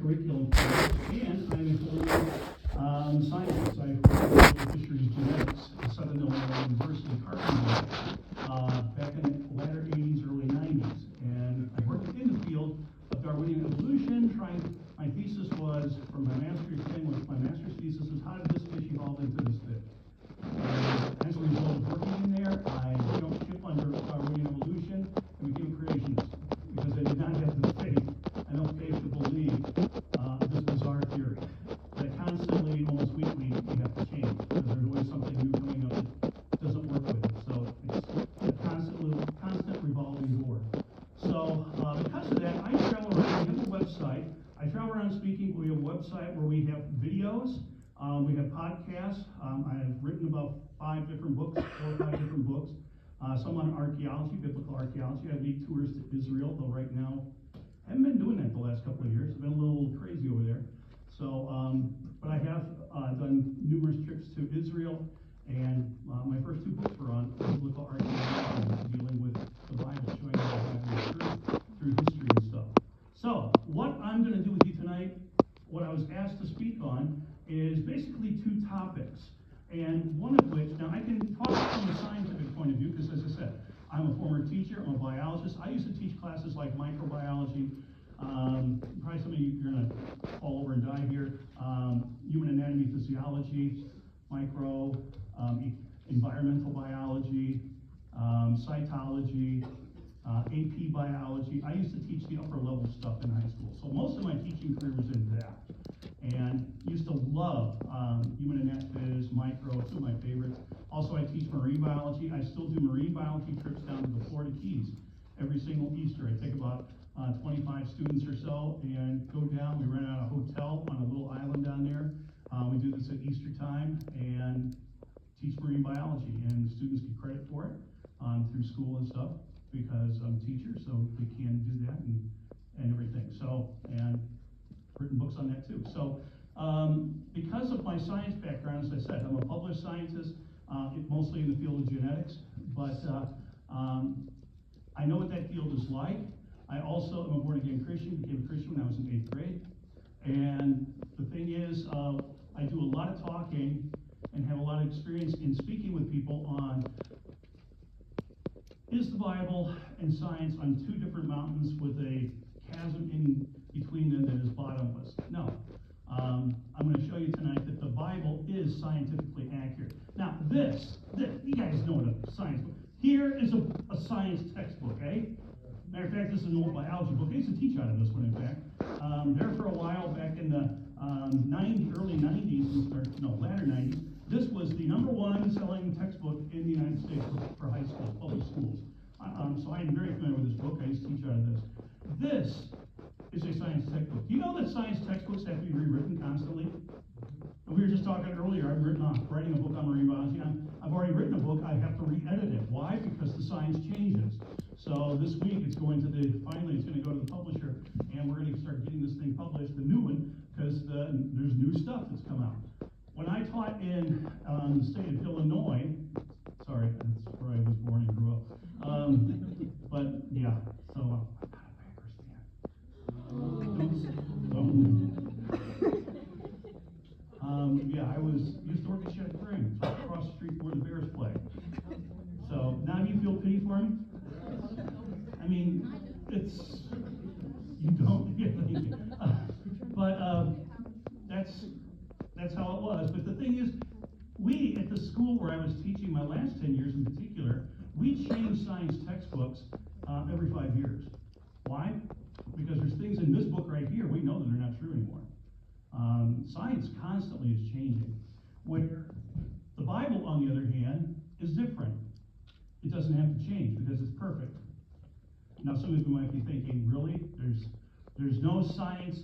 curriculum course, and I'm a scientist. I worked in fisheries genetics at Southern Illinois University, Carpenter, back in the latter 80s, early 90s. And I worked in the field of Darwinian evolution, my thesis was, for my master's thesis was, how did this fish evolve into this fish? As a result of working in there, I jumped ship under Darwinian evolution and became a creationist, because I did not have the faith, enough faith to believe this bizarre theory that constantly, almost weekly, we have to change, because there's always something new coming up that doesn't work with it. So it's a constant revolving door. So because of that, I travel around. We have a website. I travel around speaking. We have a website where we have videos. We have podcasts. I've written about 5 different books, 4 or 5 different books. Some on archaeology, biblical archaeology. I lead tours to Israel, though right now I haven't been doing that the last couple of years. It's been a little crazy over there. So, but I have done numerous trips to Israel, and my first 2 books were on biblical archaeology, dealing with the Bible, showing how the Bible is through history and stuff. So, what I'm going to do with you tonight, what I was asked to speak on, is basically 2 topics. And one of which, now I can talk from a scientific point of view, because as I said, I'm a former teacher, I'm a biologist. I used to teach classes like microbiology. Probably some of you are going to fall over and die here. Human anatomy, physiology, environmental biology, cytology, AP biology. I used to teach the upper level stuff in high school. So most of my teaching career was in that. And used to love human anatomy, micro, 2 of my favorites. Also, I teach marine biology. I still do marine biology trips down to the Florida Keys every single Easter. I take about 25 students or so and go down. We rent out a hotel on a little island down there. We do this at Easter time and teach marine biology, and students get credit for it through school and stuff, because I'm a teacher, so they can do that and everything. So, and written books on that too. So, because of my science background, as I said, I'm a published scientist, mostly in the field of genetics, but I know what that field is like. I also am a born-again Christian, became a Christian when I was in 8th grade. And the thing is, I do a lot of talking and have a lot of experience in speaking with people on, is the Bible and science on 2 different mountains with a chasm in between them that is bottomless? No. I'm going to show you tonight that the Bible is scientifically accurate. Now, this, you guys know what a science book. Here is a science textbook, eh? Matter of fact, this is an old biology book. I used to teach out of this one, in fact. There for a while, back in the early 90s, latter 90s, this was the #1 selling textbook in the United States for high schools, public schools. So I'm very familiar with this book. I used to teach out of this. This is a science textbook. Do you know that science textbooks have to be rewritten constantly? And we were just talking earlier, I'm writing a book on marine biology. I've already written a book. I have to re-edit it. Why? Because the science changes. So this week finally it's going to go to the publisher, and we're going to start getting this thing published, the new one, because there's new stuff that's come out. When I taught in the state of Illinois, sorry, that's where I was born and grew up. But yeah, so I used to work at Shed Spring, across the street where the Bears play. So now you feel pity for me? I mean, you don't. But that's how it was. But the thing is, we at the school where I was teaching my last 10 years in particular, we changed science textbooks every 5 years. Why? Because there's things in this book right here we know that are not true anymore. Science constantly is changing. Where the Bible, on the other hand, is different. It doesn't have to change because it's perfect. Now, some of you might be thinking, really? There's no science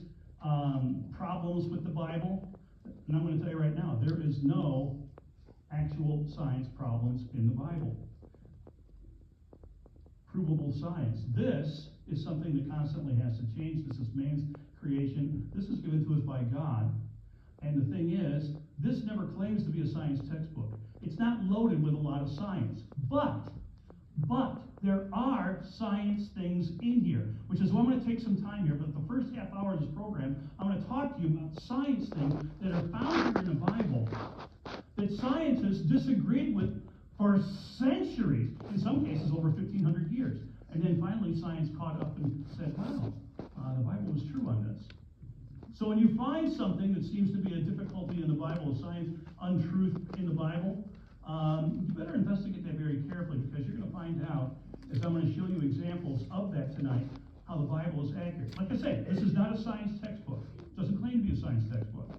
problems with the Bible? And I'm going to tell you right now, there is no actual science problems in the Bible. Provable science. This is something that constantly has to change. This is man's creation. This is given to us by God. And the thing is, this never claims to be a science textbook. It's not loaded with a lot of science. But there are science things in here, which is why I'm going to take some time here. But the first half hour of this program, I'm going to talk to you about science things that are found here in the Bible that scientists disagreed with for centuries, in some cases over 1,500 years. And then finally science caught up and said, wow, the Bible was true on this. So when you find something that seems to be a difficulty in the Bible, a science untruth in the Bible, you better investigate that very carefully, because you're going to find out, as I'm going to show you examples of that tonight, how the Bible is accurate. Like I say, this is not a science textbook. It doesn't claim to be a science textbook.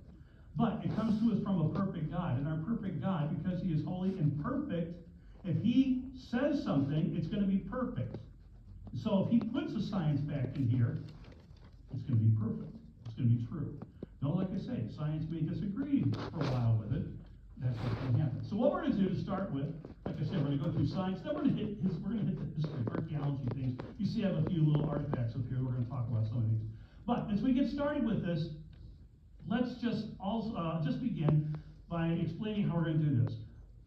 But it comes to us from a perfect God. And our perfect God, because he is holy and perfect, if he says something, it's going to be perfect. So if he puts a science fact in here, it's going to be perfect. It's going to be true. No, like I say, science may disagree for a while with it. That's what's going to happen. So what we're going to do to start with, like I said, we're going to go through science. Then we're going to hit the history, archaeology things. You see I have a few little artifacts up here. We're going to talk about some of these. But as we get started with this, let's just begin by explaining how we're going to do this.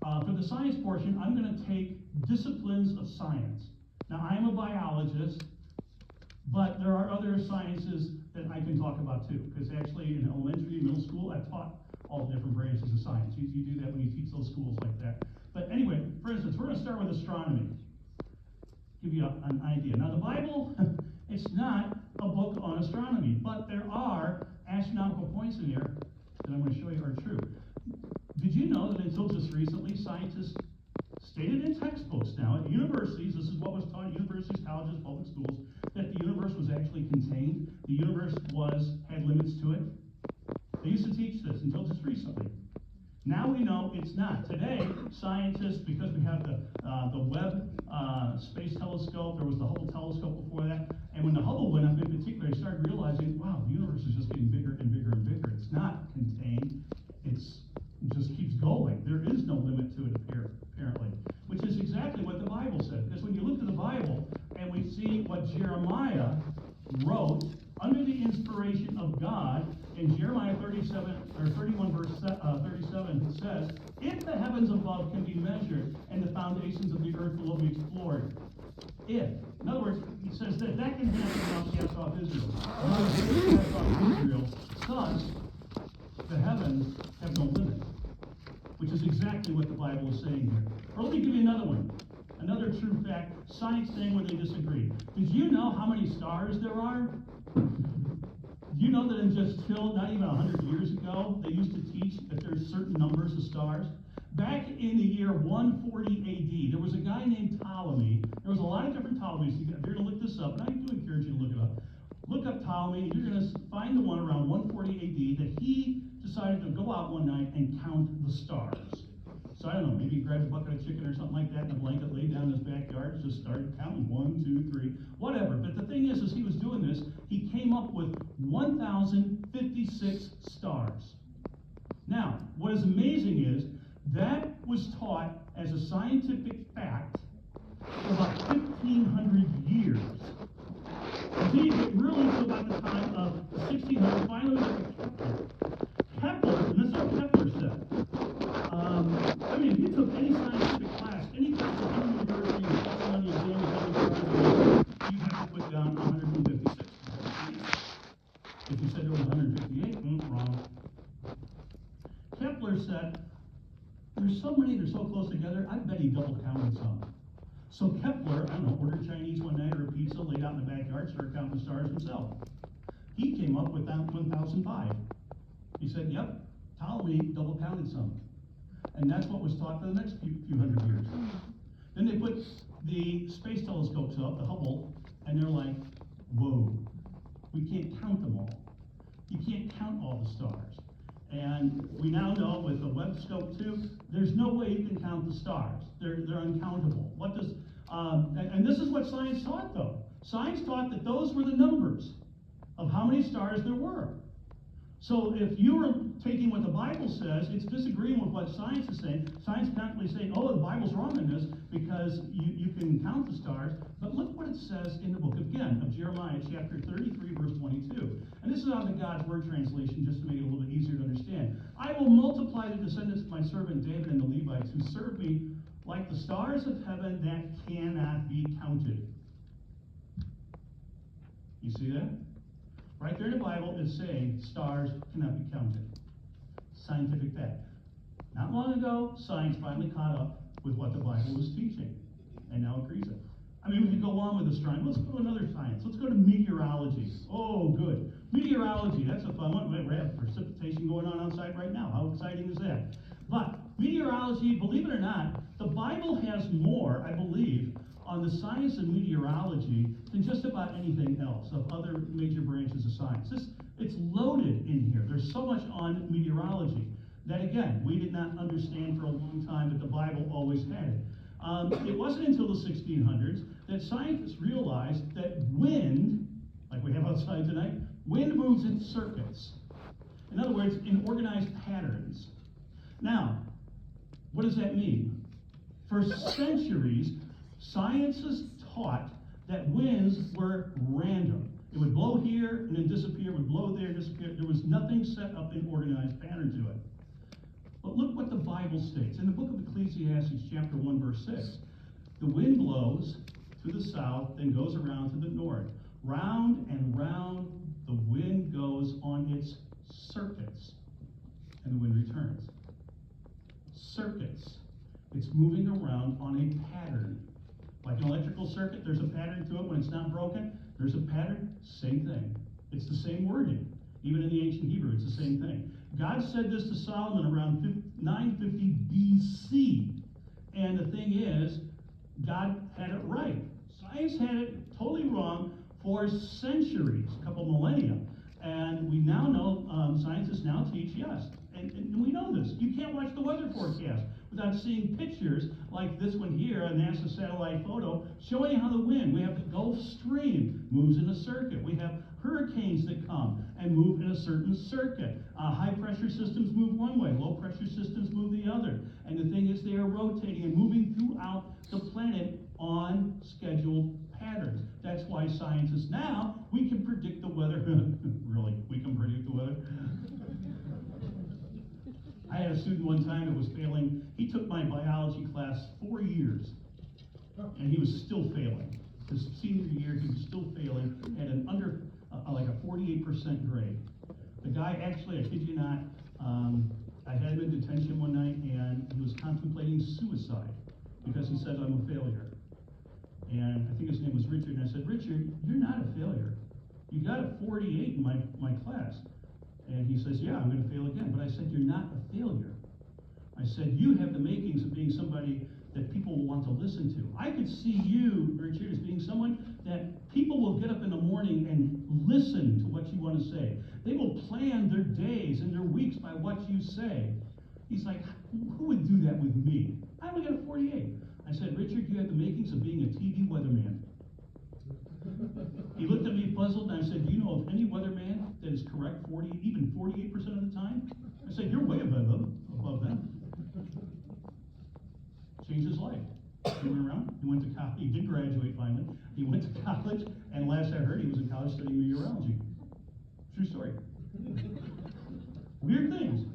For the science portion, I'm going to take disciplines of science. Now, I am a biologist, but there are other sciences that I can talk about too, because actually in elementary and middle school, I taught all the different branches of science. You do that when you teach those schools like that. But anyway, for instance, we're going to start with astronomy. Give you an idea. Now, the Bible, it's not a book on astronomy, but there are astronomical points in here that I'm going to show you are true. Did you know that until just recently, scientists stated in textbooks now at universities, this is what was taught at universities, colleges, public schools, that the universe was actually contained. The universe had limits to it. They used to teach this until just recently. Now we know it's not. Today, scientists, because we have the Webb Space Telescope, there was the Hubble telescope before that, and when the Hubble went up in particular, they started realizing, wow, the universe is just getting bigger and bigger and bigger. It's not contained. It just keeps going. There is no limit to it, apparently, which is exactly what the Bible said. Because when you look at the Bible and we see what Jeremiah wrote under the inspiration of God, in Jeremiah 31 verse 37, it says, if the heavens above can be measured and the foundations of the earth below be explored, if. In other words, he says that can happen without cast off Israel. Cast off Israel, thus the heavens have no limit, which is exactly what the Bible is saying here. Or let me give you another one. Another true fact, science thing where they disagree. Did you know how many stars there are? Do you know that in just till not even 100 years ago, they used to teach that there's certain numbers of stars? Back in the year 140 AD, there was a guy named Ptolemy. There was a lot of different Ptolemies. If you're going to look this up, and I do encourage you to look it up. Look up Ptolemy, and you're going to find the one around 140 AD that he decided to go out one night and count the stars. So I don't know, maybe he grabbed a bucket of chicken or something like that and a blanket, laid down in his backyard, just started counting 1, 2, 3, whatever. But the thing is, as he was doing this, he came up with 1,056 stars. Now, what is amazing is that was taught as a scientific fact for about 1,500 years. Until you get really to about the time of the 1600s, finally we get to Kepler. Kepler, and this is what Kepler said. If you took any scientific class, any class at any university, and passing on the exam, you have to put down 156. If you said there was 158, wrong. Kepler said, there's so many, they're so close together, I bet he double counted some. So Kepler, I don't know, ordered Chinese one night or a pizza, laid out in the backyard, started counting the stars himself. He came up with 1,005. He said, yep, Ptolemy double counted some. And that's what was taught for the next few hundred years. Then they put the space telescopes up, the Hubble, and they're like, whoa, we can't count them all. You can't count all the stars. And we now know with the Webb scope too, there's no way you can count the stars. They're uncountable. What does and this is what science taught though. Science taught that those were the numbers of how many stars there were. So if you were taking what the Bible says, it's disagreeing with what science is saying. Science constantly saying, oh, the Bible's wrong in this because you can count the stars. But look what it says in the book, again, of Jeremiah, chapter 33, verse 22. And this is out of the God's Word translation, just to make it a little bit easier to understand. I will multiply the descendants of my servant David and the Levites who serve me like the stars of heaven that cannot be counted. You see that? Right there in the Bible is saying stars cannot be counted. Scientific fact. Not long ago, science finally caught up with what the Bible was teaching, and now agrees it. I mean, we could go on with astronomy. Let's go to another science. Let's go to meteorology. Oh, good. Meteorology, that's a fun one. We have precipitation going on outside right now. How exciting is that? But meteorology, believe it or not, the Bible has more, I believe, on the science of meteorology than just about anything else of other major branches of science. It's loaded in here. There's so much on meteorology that, again, we did not understand for a long time, but the Bible always had it. It wasn't until the 1600s that scientists realized that wind, like we have outside tonight, wind moves in circuits. In other words, in organized patterns. Now, what does that mean? For centuries, scientists taught that winds were random. It would blow here and then disappear, would blow there, disappear. There was nothing set up in organized pattern to it. But look what the Bible states. In the book of Ecclesiastes, chapter 1, verse 6, the wind blows to the south, then goes around to the north. Round and round the wind goes on its circuits, and the wind returns. Circuits. It's moving around on a pattern. Like an electrical circuit, there's a pattern to it. When it's not broken, there's a pattern. Same thing. It's the same wording. Even in the ancient Hebrew, it's the same thing. God said this to Solomon around 950 BC. And the thing is, God had it right. Science had it totally wrong for centuries, a couple millennia. And we now know, scientists now teach, yes. And we know this. You can't watch the weather forecast without seeing pictures like this one here, a NASA satellite photo, showing you how the wind. We have the Gulf Stream moves in a circuit. We have hurricanes that come and move in a certain circuit. High pressure systems move one way, low pressure systems move the other. And the thing is, they are rotating and moving throughout the planet on scheduled patterns. That's why scientists now, we can predict the weather. Really, we can predict the weather? I had a student one time that was failing. He took my biology class 4 years, and he was still failing. His senior year, he was still failing at an under, like a 48% grade. The guy actually, I kid you not, I had him in detention one night, and he was contemplating suicide because he said, I'm a failure. And I think his name was Richard, and I said, Richard, you're not a failure. You got a 48 in my class. And he says, yeah, I'm going to fail again. But I said, you're not a failure. I said, you have the makings of being somebody that people will want to listen to. I could see you, Richard, as being someone that people will get up in the morning and listen to what you want to say. They will plan their days and their weeks by what you say. He's like, who would do that with me? I only got a 48. I said, Richard, you have the makings of being a TV weatherman. He looked at me puzzled, and I said, do you know of any weatherman that is correct even 48% of the time? I said, you're way above them. Changed his life. He went around, he went to college, he did graduate finally. He went to college, and last I heard, he was in college studying meteorology. True story. Weird things.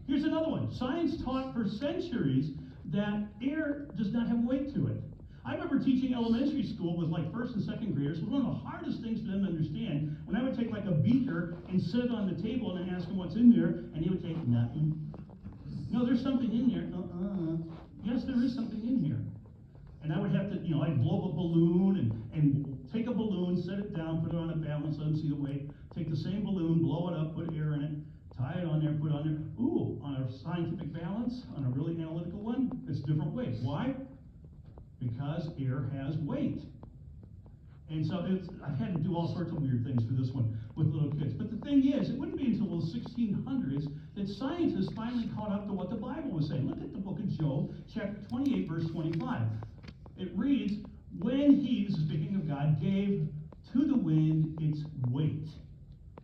Here's another one. Science taught for centuries that air does not have weight to it. I remember teaching elementary school with like first and second graders. It was one of the hardest things for them to understand. When I would take like a beaker and sit it on the table and then ask him what's in there, and he would take nothing. No, there's something in there. Yes, there is something in here. And I would have to, I'd blow up a balloon and take a balloon, set it down, put it on a balance, let them see the weight. Take the same balloon, blow it up, put air in it, tie it on there, put it on there. Ooh, on a scientific balance, on a really analytical one, it's different weight. Why? Because air has weight. And so I've had to do all sorts of weird things for this one with little kids. But the thing is, it wouldn't be until the 1600s that scientists finally caught up to what the Bible was saying. Look at the book of Job, chapter 28, verse 25. It reads, when he, this is speaking of God, gave to the wind its weight.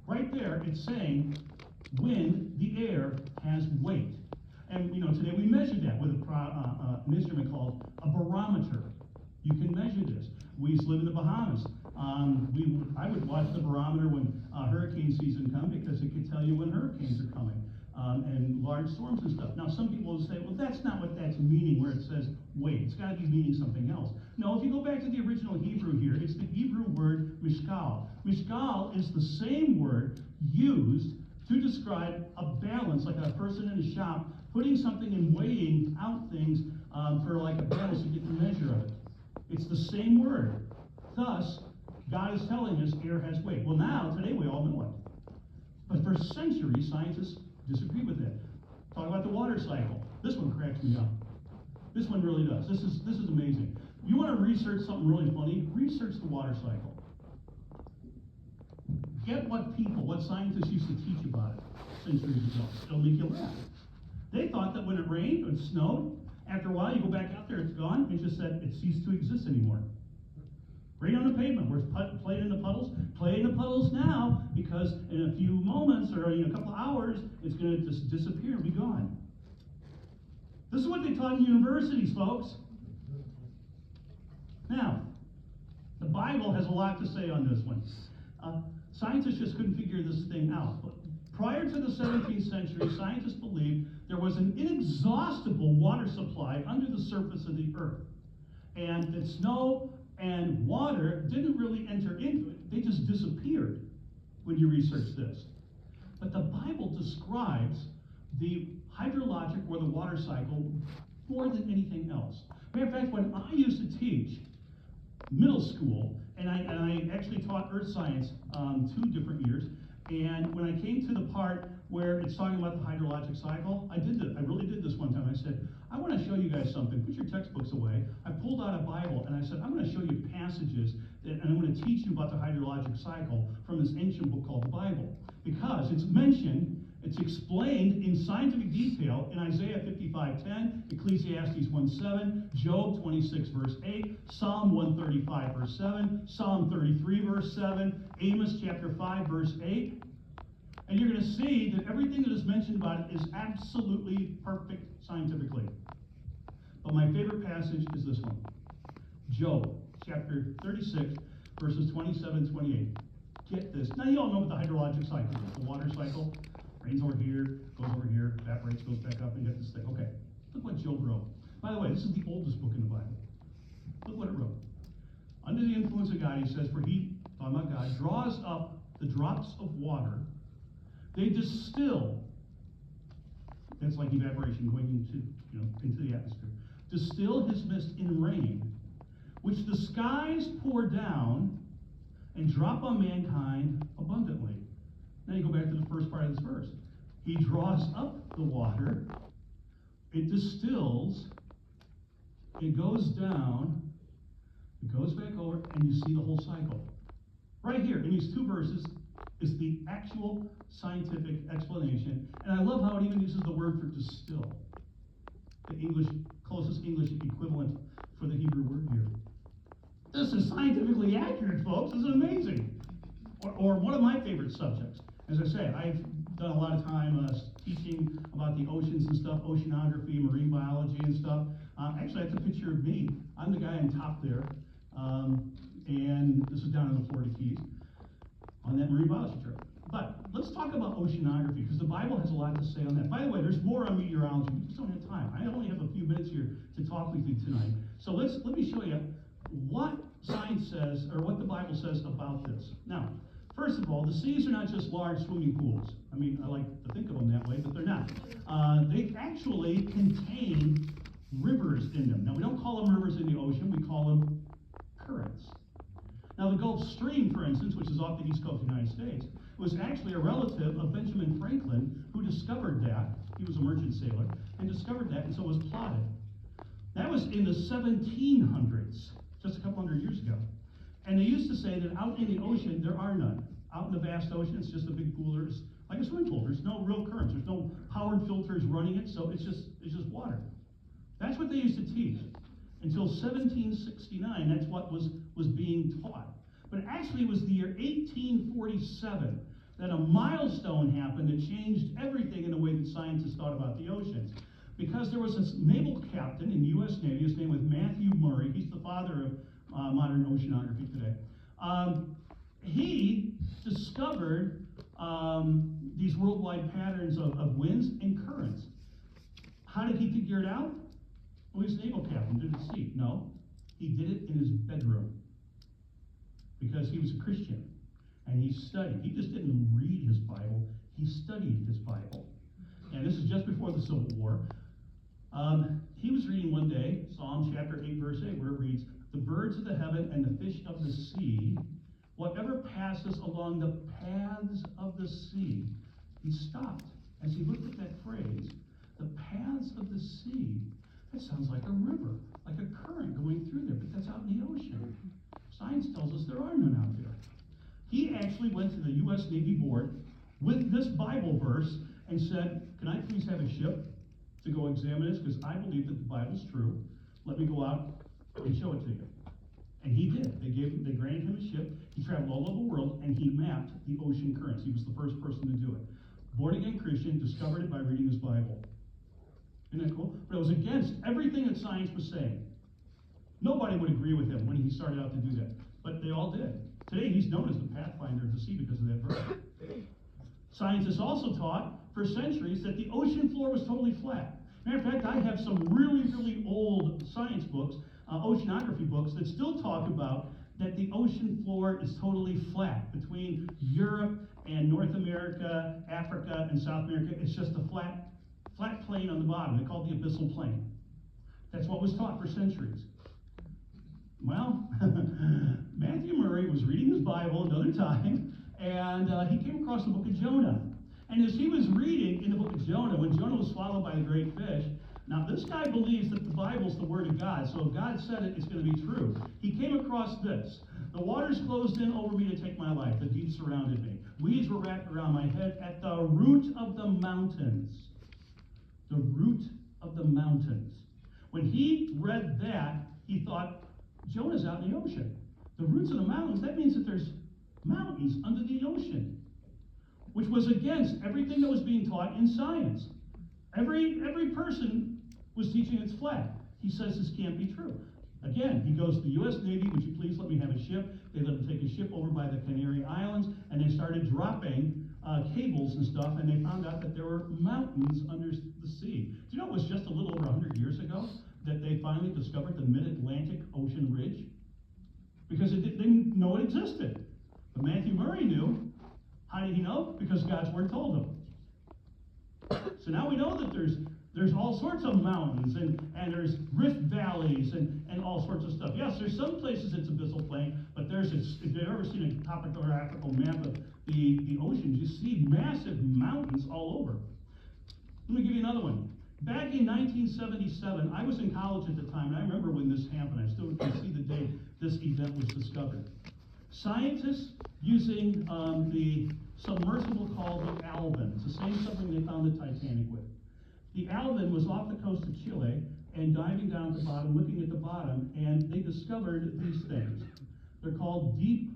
Right there, it's saying, when the air has weight. And today we measure that with an instrument called a barometer. You can measure this. We used to live in the Bahamas. I would watch the barometer when hurricane season comes because it could tell you when hurricanes are coming. and large storms and stuff. Now, some people will say, well, that's not what that's meaning where it says wait. It's got to be meaning something else. No, if you go back to the original Hebrew here, it's the Hebrew word mishkal. Mishkal is the same word used to describe a balance, like a person in a shop putting something and weighing out things for like a balance to get the measure of it. It's the same word. Thus, God is telling us air has weight. Well, now, today we all know it. But for centuries, scientists disagree with it. Talk about the water cycle. This one cracks me up. This one really does. This is amazing. You want to research something really funny? Research the water cycle. Get what scientists used to teach about it centuries ago. It'll make you laugh. They thought that when it rained or it snowed, after a while you go back out there, it's gone. It's just that it ceased to exist anymore. Rain on the pavement, where it's playing in the puddles. Play in the puddles now, because in a few moments or in a couple of hours, it's going to just disappear and be gone. This is what they taught in universities, folks. Now, the Bible has a lot to say on this one. Scientists just couldn't figure this thing out. But prior to the 17th century, scientists believed there was an inexhaustible water supply under the surface of the earth. And that snow and water didn't really enter into it. They just disappeared when you research this. But the Bible describes the hydrologic or the water cycle more than anything else. Matter of fact, when I used to teach middle school, and I actually taught earth science 2 different years, and when I came to the part where it's talking about the hydrologic cycle, I really did this one time. I said, I want to show you guys something. Put your textbooks away. I pulled out a Bible, and I said, I'm going to show you passages, and I'm going to teach you about the hydrologic cycle from this ancient book called the Bible. Because it's mentioned, it's explained in scientific detail in Isaiah 55:10, Ecclesiastes 1:7, Job 26 verse 8, Psalm 135 verse 7, Psalm 33 verse 7, Amos chapter 5 verse 8. And you're going to see that everything that is mentioned about it is absolutely perfect scientifically. But my favorite passage is this one. Job chapter 36 verses 27-28. Get this. Now you all know what the hydrologic cycle is. The water cycle. Rains over here, goes over here, evaporates, goes back up, and you get this thing. Okay, look what Job wrote. By the way, this is the oldest book in the Bible. Look what it wrote. Under the influence of God, he says, for he, talking about God, draws up the drops of water. They distill. That's like evaporation going into the atmosphere. Distill his mist in rain, which the skies pour down and drop on mankind abundantly. Now you go back to the first part of this verse. He draws up the water, it distills, it goes down, it goes back over, and you see the whole cycle. Right here, in these 2 verses, is the actual scientific explanation. And I love how it even uses the word for distill. The closest English equivalent for the Hebrew word here. This is scientifically accurate, folks. This is amazing. Or one of my favorite subjects. As I say, I've done a lot of time teaching about the oceans and stuff, oceanography, marine biology and stuff. Actually, that's a picture of me. I'm the guy on top there. And this is down in the Florida Keys on that marine biology trip. But let's talk about oceanography, because the Bible has a lot to say on that. By the way, there's more on meteorology. We just don't have time. I only have a few minutes here to talk with you tonight. So let me show you what science says, or what the Bible says about this. Now, first of all, the seas are not just large swimming pools. I mean, I like to think of them that way, but they're not. They actually contain rivers in them. Now, we don't call them rivers in the ocean. We call them currents. Now, the Gulf Stream, for instance, which is off the east coast of the United States, was actually a relative of Benjamin Franklin who discovered that. He was a merchant sailor and discovered that, and so it was plotted. That was in the 1700s, just a couple hundred years ago. And they used to say that out in the ocean, there are none. Out in the vast ocean, it's just a big pool. There's like a swimming pool. There's no real currents. There's no powered filters running it, so it's just water. That's what they used to teach. Until 1769, that's what was being taught. But actually, it was the year 1847 that a milestone happened that changed everything in the way that scientists thought about the oceans. Because there was this naval captain in the U.S. Navy, his name was Matthew Murray. He's the father of modern oceanography today. He discovered these worldwide patterns of winds and currents. How did he figure it out? Well, he's a naval captain. Did it see? No. He did it in his bedroom. Because he was a Christian. And he studied. He just didn't read his Bible. He studied his Bible. And this is just before the Civil War. He was reading one day, Psalm chapter 8, verse 8, where it reads, "The birds of the heaven and the fish of the sea, whatever passes along the paths of the sea." He stopped as he looked at that phrase, the paths of the sea. That sounds like a river, like a current going through there, but that's out in the ocean. Science tells us there are none out there. He actually went to the U.S. Navy Board with this Bible verse and said, "Can I please have a ship to go examine this? Because I believe that the Bible's true. Let me go out and show it to you." And he did. They granted him a ship. He traveled all over the world, and he mapped the ocean currents. He was the first person to do it. Born-again Christian, discovered it by reading his Bible. Isn't that cool? But it was against everything that science was saying. Nobody would agree with him when he started out to do that. But they all did. Today, he's known as the pathfinder of the sea because of that verse. Scientists also taught for centuries that the ocean floor was totally flat. Matter of fact, I have some really, really old science books, oceanography books, that still talk about that the ocean floor is totally flat. Between Europe and North America, Africa, and South America, it's just a flat plane on the bottom. They call it the abyssal plain. That's what was taught for centuries. Well, Matthew Murray was reading his Bible another time, and he came across the book of Jonah. And as he was reading in the book of Jonah, when Jonah was swallowed by the great fish, now this guy believes that the Bible's the Word of God, so if God said it, it's going to be true. He came across this: "The waters closed in over me to take my life. The deep surrounded me. Weeds were wrapped around my head at the root of the mountains." The root of the mountains. When he read that, he thought, Jonah's out in the ocean. The roots of the mountains, that means that there's mountains under the ocean, which was against everything that was being taught in science. Every person was teaching it's flat. He says this can't be true. Again, he goes to the U.S. Navy, "Would you please let me have a ship?" They let him take a ship over by the Canary Islands, and they started dropping cables and stuff, and they found out that there were mountains under the sea. Do you know it was just a little over 100 years ago that they finally discovered the Mid-Atlantic Ocean Ridge? Because they didn't know it existed. But Matthew Murray knew. How did he know? Because God's Word told him. So now we know that there's all sorts of mountains, and there's rift valleys, and all sorts of stuff. Yes, there's some places it's abyssal plain, but if you've ever seen a topographical map of the oceans, you see massive mountains all over. Let me give you another one. Back in 1977, I was in college at the time, and I remember when this happened. I still can see the day this event was discovered. Scientists using the submersible called the Alvin. It's the same submarine they found the Titanic with. The Alvin was off the coast of Chile and diving down at the bottom, looking at the bottom, and they discovered these things. They're called deep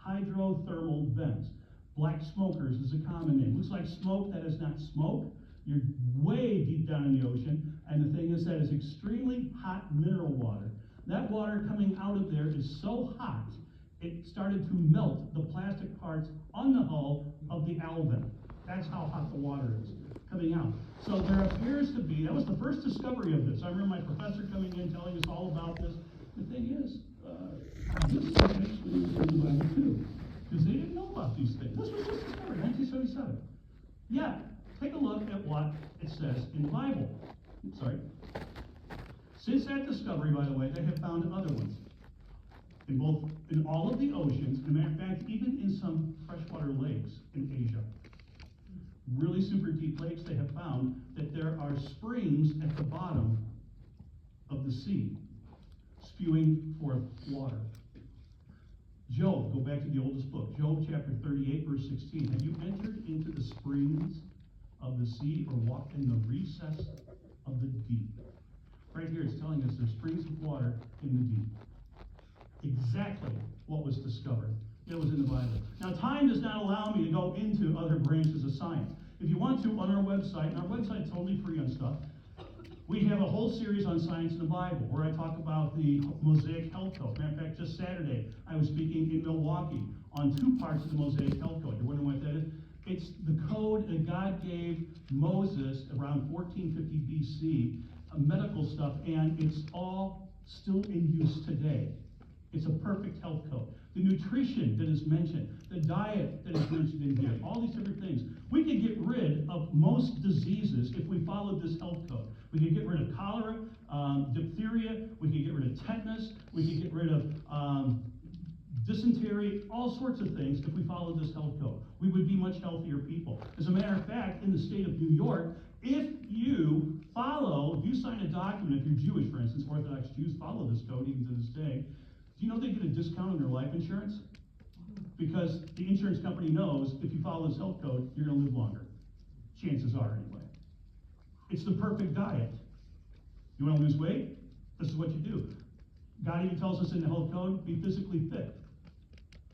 hydrothermal vents. Black smokers is a common name. Looks like smoke that is not smoke. You're way deep down in the ocean, and the thing is that is extremely hot mineral water. That water coming out of there is so hot, it started to melt the plastic parts on the hull of the Alvin. That's how hot the water is coming out. So there appears to be, that was the first discovery of this. I remember my professor coming in telling us all about this. The thing is, this actually was in the Bible too, because they didn't know about these things. This was just discovered in 1977. Yeah, take a look at what it says in the Bible. Since that discovery, by the way, they have found other ones. In all of the oceans, and matter of fact, even in some freshwater lakes in Asia. Really super deep lakes, they have found that there are springs at the bottom of the sea, spewing forth water. Job, go back to the oldest book, Job chapter 38, verse 16. Have you entered into the springs of the sea or walked in the recess of the deep? Right here it's telling us there's springs of water in the deep. Exactly what was discovered. It was in the Bible. Now, time does not allow me to go into other branches of science. If you want to, on our website, and our website's totally free on stuff, we have a whole series on science in the Bible where I talk about the Mosaic Health Code. Matter of fact, just Saturday, I was speaking in Milwaukee on 2 parts of the Mosaic Health Code. You're wondering what that is? It's the code that God gave Moses around 1450 BC, medical stuff, and it's all still in use today. It's a perfect health code. The nutrition that is mentioned, the diet that is mentioned in here, all these different things. We could get rid of most diseases if we followed this health code. We could get rid of cholera, diphtheria, we could get rid of tetanus, we could get rid of dysentery, all sorts of things if we followed this health code. We would be much healthier people. As a matter of fact, in the state of New York, if you sign a document, if you're Jewish, for instance, Orthodox Jews follow this code even to this day, do you know they get a discount on their life insurance? Because the insurance company knows if you follow this health code, you're going to live longer. Chances are, anyway. It's the perfect diet. You want to lose weight? This is what you do. God even tells us in the health code, be physically fit.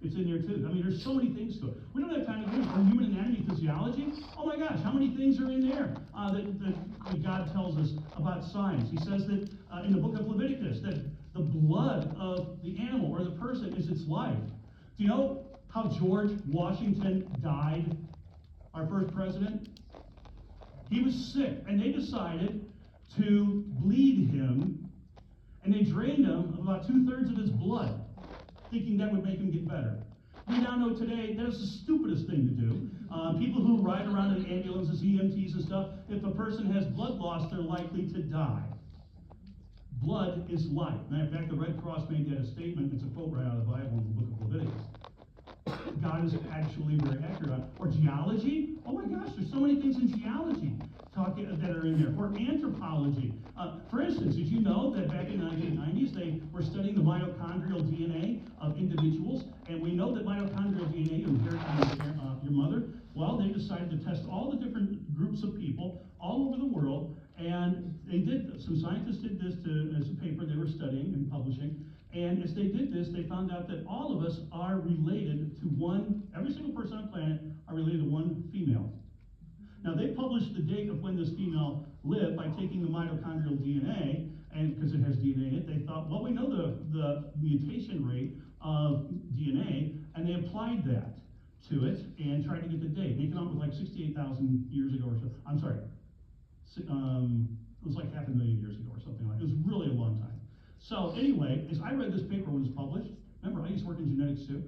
It's in there too. I mean, there's so many things to it. We don't have time to go into human anatomy, physiology. Oh my gosh, how many things are in there that God tells us about science? He says that in the book of Leviticus, that the blood of the animal or the person is its life. Do you know how George Washington died, our first president? He was sick, and they decided to bleed him, and they drained him of about 2/3 of his blood, thinking that would make him get better. We now know today that is the stupidest thing to do. People who ride around in ambulances, EMTs and stuff, if a person has blood loss, they're likely to die. Blood is life. Matter of fact, the Red Cross made that a statement. It's a quote right out of the Bible in the book of Leviticus. God is actually very accurate on it. Or geology? Oh my gosh, there's so many things in geology that are in there. Or anthropology. For instance, did you know that back in the 1990s they were studying the mitochondrial DNA of individuals? And we know that mitochondrial DNA you inherit from your mother. Well, they decided to test all the different groups of people all over the world, and they did this. Some scientists did this as a paper they were studying and publishing. And as they did this, they found out that all of us are related to every single person on the planet are related to one female. Now, they published the date of when this female lived by taking the mitochondrial DNA, and because it has DNA in it, they thought, well, we know the mutation rate of DNA, and they applied that to it and tried to get the date. They came up with like 68,000 years ago or so. I'm sorry. It was like 500,000 years ago or something like that. It was really a long time. So anyway, as I read this paper when it was published, remember I used to work in genetics too,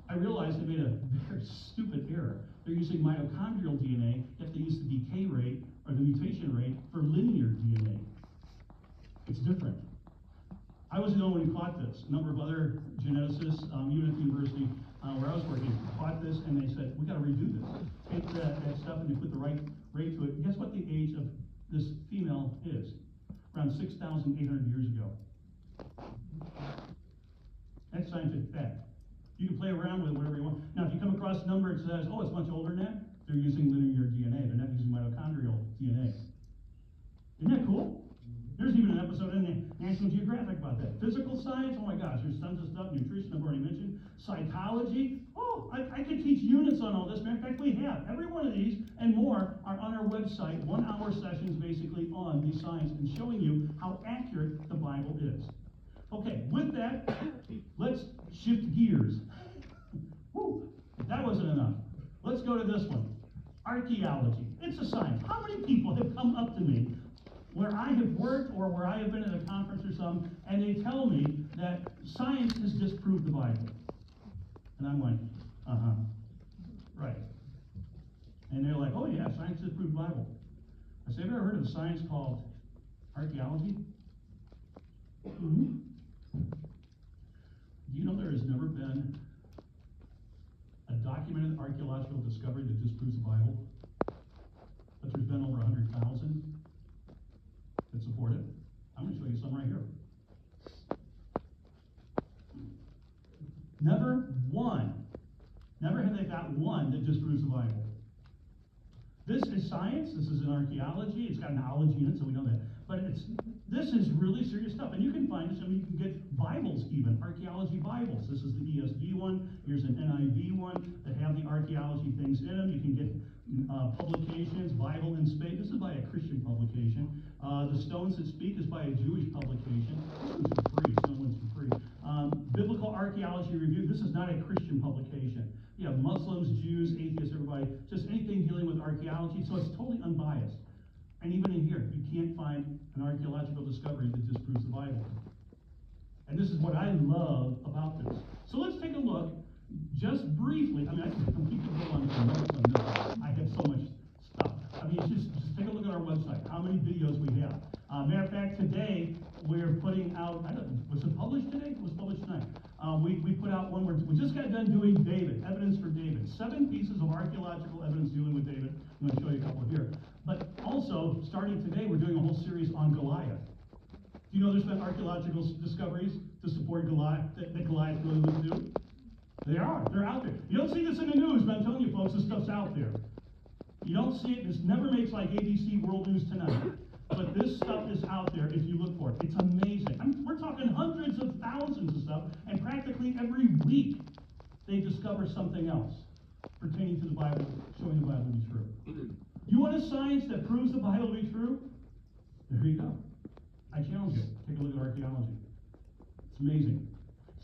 I realized they made a very stupid error. They're using mitochondrial DNA, yet they use the decay rate or the mutation rate for linear DNA. It's different. I wasn't the only one who caught this. A number of other geneticists, even at the university where I was working, caught this, and they said, we got to redo this. Take that stuff and they put the right rate to it. Guess what the age of this female is? Around 6,800 years ago. That's scientific fact. You can play around with it whatever you want. Now, if you come across a number that says, oh, it's much older than that, they're using linear DNA. They're not using mitochondrial DNA. Isn't that cool? There's even an episode in the National Geographic about that. Physical science, oh my gosh, there's tons of stuff. Nutrition, I've already mentioned. Psychology, oh, I could teach units on all this. Matter of fact, we have. Every one of these and more are on our website, 1-hour sessions basically on the science and showing you how accurate the Bible is. Okay, with that, let's shift gears. Whew, that wasn't enough. Let's go to this one. Archaeology. It's a science. How many people have come up to me where I have worked or where I have been at a conference or something, and they tell me that science has disproved the Bible? And I'm like, right. And they're like, oh yeah, science disproved the Bible. I say, have you ever heard of a science called archaeology? Mm-hmm. Do you know there has never been a documented archaeological discovery that disproves the Bible? But there's been over 100,000 that support it. I'm going to show you some right here. Never have they got one that disproves the Bible. This is science. This is an archaeology. It's got an ology in it, so we know that. But this is really serious stuff. And you can find this. I mean, you can get Bibles even, archaeology Bibles. This is the ESV one. Here's an NIV one that have the archaeology things in them. You can get publications, Bible in Space. This is by a Christian publication. The Stones That Speak is by a Jewish publication. This one's for free. Some one's for free. Biblical Archaeology Review, this is not a Christian publication. You have Muslims, Jews, atheists, everybody, just anything dealing with archaeology, so it's totally unbiased. And even in here, you can't find an archaeological discovery that disproves the Bible. And this is what I love about this. So let's take a look, just briefly. I mean, we could go on for notes on this. I have so much stuff. I mean, just take a look at our website, how many videos we have. Matter of fact, today, we're putting out, was it published today? It was published tonight. We put out one where we just got done doing David, evidence for David. 7 pieces of archaeological evidence dealing with David. I'm going to show you a couple here. But also, starting today, we're doing a whole series on Goliath. Do you know there's been archaeological discoveries to support Goliath, that Goliath really lived through? They are. They're out there. You don't see this in the news, but I'm telling you folks, this stuff's out there. You don't see it. This never makes like ABC World News Tonight. But this stuff is out there if you look for it. It's amazing. We're talking hundreds of thousands of stuff, and practically every week they discover something else pertaining to the Bible, showing the Bible to be true. You want a science that proves the Bible to be true? There you go. I challenge you. Take a look at archaeology. It's amazing.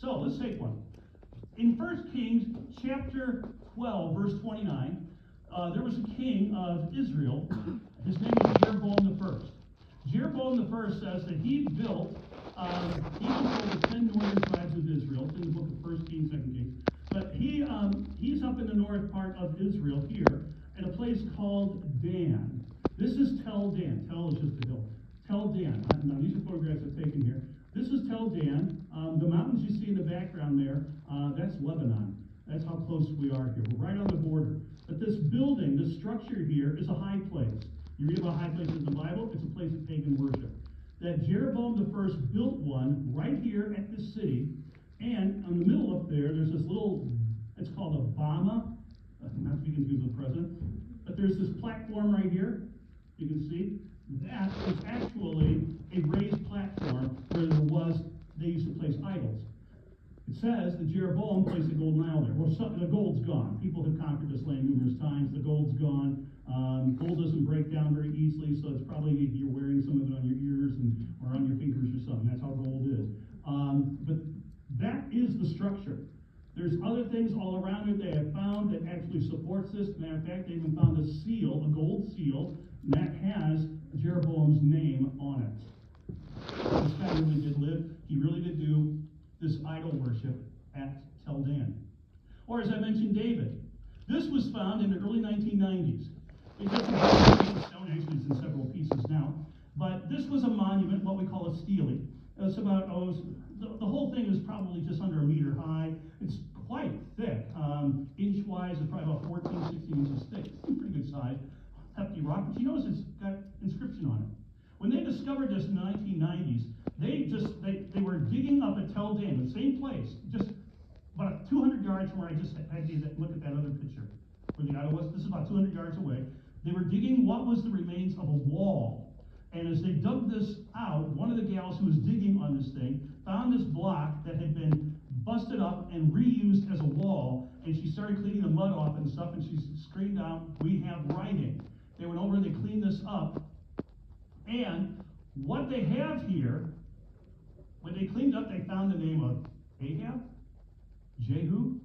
So let's take one. In 1 Kings chapter 12, verse 29, there was a king of Israel. His name was Jeroboam I. Jeroboam I says that he controlled the 10 northern tribes of Israel. It's in the book of 1 Kings, 2 Kings. But he's up in the north part of Israel here at a place called Dan. This is Tel Dan. Tel is just a hill. Tel Dan. Now these are photographs I've taken here. This is Tel Dan. The mountains you see in the background there, that's Lebanon. That's how close we are here. We're right on the border. But this building, this structure here, is a high place. You read about high places in the Bible, it's a place of pagan worship. That Jeroboam I built one right here at this city, and in the middle up there, there's this little, it's called a bama, not to be confused with the president, but there's this platform right here, you can see. That is actually a raised platform where they used to place idols. It says that Jeroboam placed a golden idol there. Well, the gold's gone. People have conquered this land numerous times. The gold's gone. Gold doesn't break down very easily, so it's probably you're wearing some of it on your ears or on your fingers or something. That's how gold is. But that is the structure. There's other things all around it they have found that actually supports this. Matter of fact, they even found a seal, a gold seal, that has Jeroboam's name on it. This guy really did live. He really did do this idol worship at Tel Dan. Or as I mentioned, David. This was found in the early 1990s. It's just a piece of stone, actually it's in several pieces now. But this was a monument, what we call a stele. It's about, the whole thing is probably just under a meter high. It's quite thick. Inch-wise, it's probably about 14, 16 inches thick. It's a pretty good size. Hefty rock. But you notice it's got inscription on it. When they discovered this in the 1990s, they were digging up at Tel Dan, the same place, just about 200 yards from where I just had you look at that other picture, where the idol was. This is about 200 yards away. They were digging what was the remains of a wall. And as they dug this out, one of the gals who was digging on this thing found this block that had been busted up and reused as a wall, and she started cleaning the mud off and stuff, and she screamed out, "We have writing." They went over and they cleaned this up, and what they have here, when they cleaned up, they found the name of Ahab, Jehu,